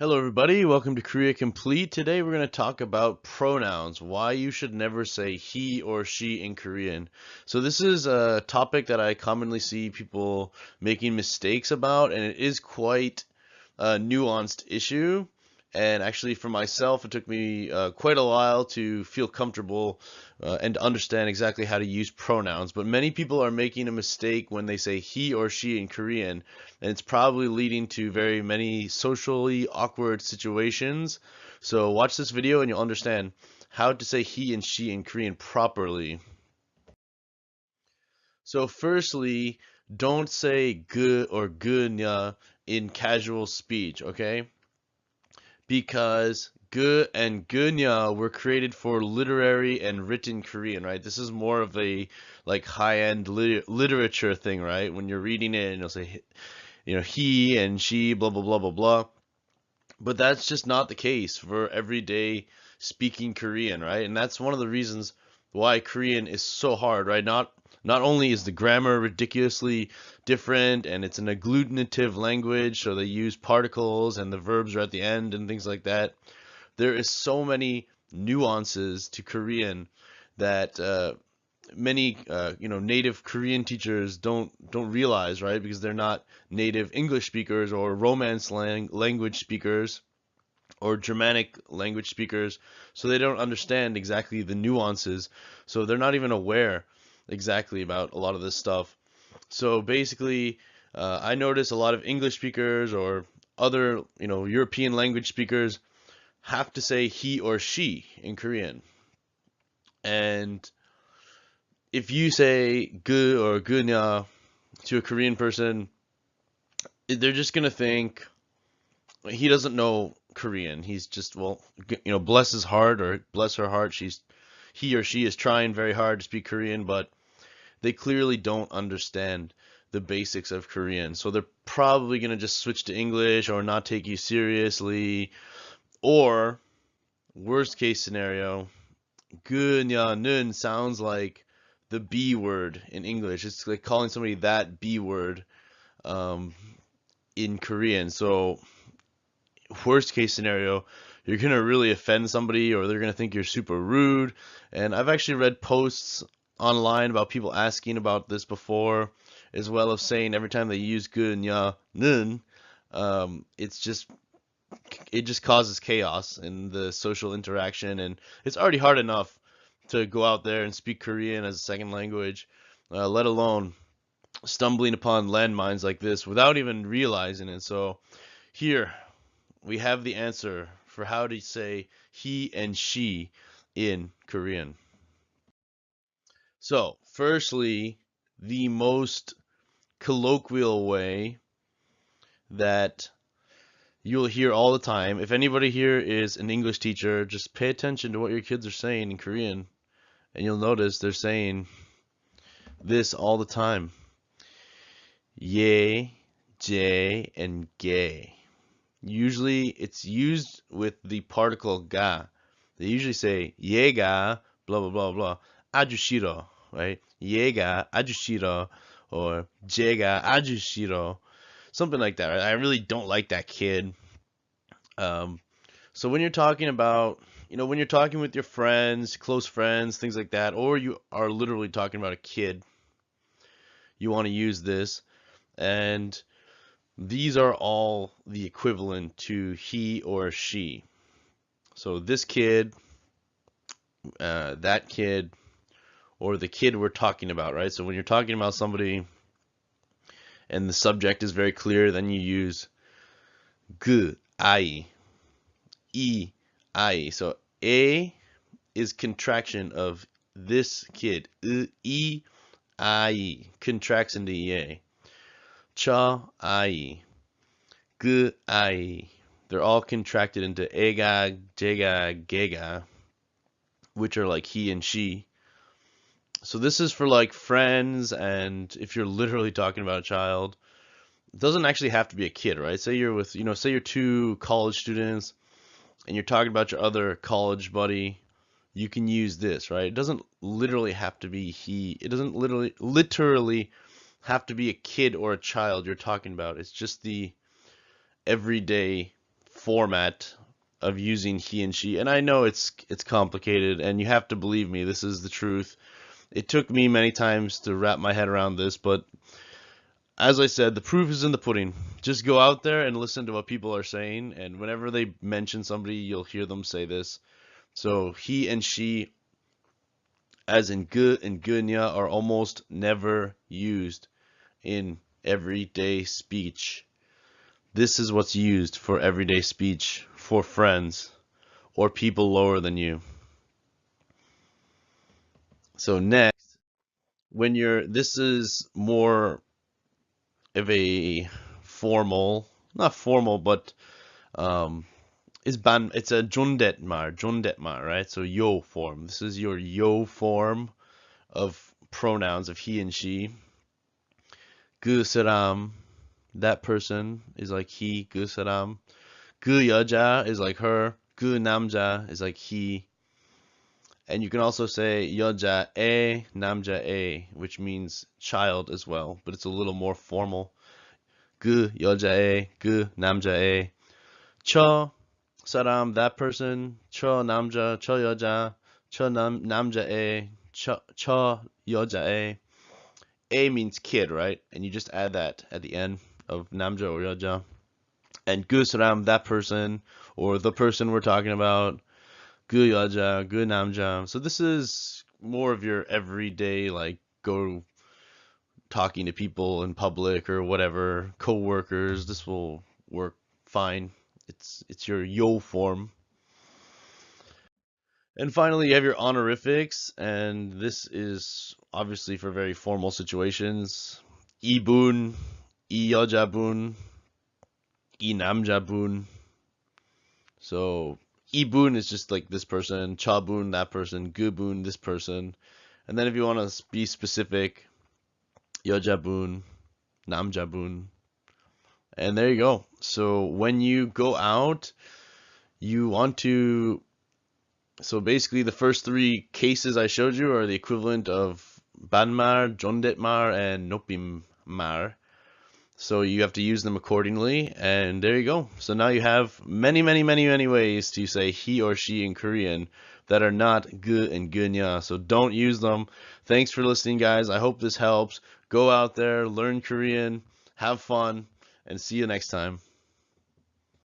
Hello, everybody. Welcome to Korea Complete. Today, we're going to talk about pronouns, why you should never say he or she in Korean. So, this is a topic that I commonly see people making mistakes about, and it is quite a nuanced issue. And actually, for myself, it took me quite a while to feel comfortable and to understand exactly how to use pronouns. But many people are making a mistake when they say he or she in Korean, and it's probably leading to very many socially awkward situations. So, watch this video and you'll understand how to say he and she in Korean properly. So, firstly, don't say good or gunya in casual speech, okay? Because gu and gunya were created for literary and written Korean, right? This is more of a like high-end literature thing, right? When you're reading it and you'll say, he and she, blah blah blah blah blah. But that's just not the case for everyday speaking Korean, right? And that's one of the reasons why Korean is so hard, right? Not only is the grammar ridiculously different and it's an agglutinative language, so they use particles and the verbs are at the end and things like that. There is so many nuances to Korean that many native Korean teachers don't realize, right? Because they're not native English speakers or Romance language speakers or Germanic language speakers, so they don't understand exactly the nuances. So they're not even aware exactly about a lot of this stuff. So basically, I notice a lot of English speakers or other, European language speakers have to say he or she in Korean. And if you say gu or gunya to a Korean person, they're just gonna think he doesn't know Korean. He's just, well, bless his heart or bless her heart. He or she is trying very hard to speak Korean, but they clearly don't understand the basics of Korean. So they're probably gonna just switch to English or not take you seriously. Or worst case scenario, 는 sounds like the B word in English. It's like calling somebody that B word um, in Korean. So worst case scenario, you're gonna really offend somebody, or they're gonna think you're super rude. And I've actually read posts online about people asking about this before, as well as saying every time they use nya, 는, it's just it just causes chaos in the social interaction, and it's already hard enough to go out there and speak Korean as a second language, let alone stumbling upon landmines like this without even realizing it. So here we have the answer for how to say he and she in Korean. So, firstly, the most colloquial way that you'll hear all the time. If anybody here is an English teacher, just pay attention to what your kids are saying in Korean, and you'll notice they're saying this all the time. Ye, je, and ge. Usually it's used with the particle ga. They usually say 얘가 blah blah blah blah 아주 싫어, right? 얘가 아주 싫어 or 쟤가 아주 싫어, something like that. Right? I really don't like that kid. Um, so when you're talking about, when you're talking with your friends, close friends, things like that, or you are literally talking about a kid, you want to use this. And these are all the equivalent to he or she. So this kid, that kid, or the kid we're talking about, right? So when you're talking about somebody and the subject is very clear, then you use 그 아이, 이 아이. So a is contraction of this kid. 이 아이 contracts into 예. 저 아이, 그 아이. They're all contracted into 애가, 쟤가, 걔가, which are like he and she. So this is for like friends, and if you're literally talking about a child, it doesn't actually have to be a kid, right? Say you're with, say you're two college students and you're talking about your other college buddy, you can use this, right? It doesn't literally have to be he. It doesn't literally have to be a kid or a child you're talking about. It's just the everyday format of using he and she. And I know it's complicated, and you have to believe me, this is the truth. It took me many times to wrap my head around this, but as I said, the proof is in the pudding. Just go out there and listen to what people are saying, and whenever they mention somebody, you'll hear them say this. So he and she, as in gu and gunya, are almost never used in everyday speech. This is what's used for everyday speech for friends or people lower than you. So next, this is more of a formal, not formal, but um, it's a jundetmar, right? So yo form. This is your yo form of pronouns of he and she. 그 사람, that person is like he. 그 사람. 그 여자 is like her. 그 남자 is like he. And you can also say 여자애, 남자애, which means child as well, but it's a little more formal. 그 여자애, 그 남자애. 저 사람, that person. 저 남자, 저 여자. 저 남자애, 저 여자애. A means kid, right? And you just add that at the end of 남자 or 여자. And 그 사람, that person, or the person we're talking about. 그 여자, 그 남자. So this is more of your everyday, like, go talking to people in public or whatever, co-workers. This will work fine. It's your yo form. And finally, you have your honorifics, and this is obviously for very formal situations. 이분, 이 여자분, 이 남자분. So 이분 is just like this person, 저분, that person, 그분, this person. And then if you want to be specific, 여자분, 남자분. And there you go. So when you go out, you want to. So basically, the first three cases I showed you are the equivalent of banmar, jondetmar, and nopimmar. So you have to use them accordingly, and there you go. So now you have many, many, many, many ways to say he or she in Korean that are not gu and gunya. So don't use them. Thanks for listening, guys. I hope this helps. Go out there, learn Korean, have fun, and see you next time.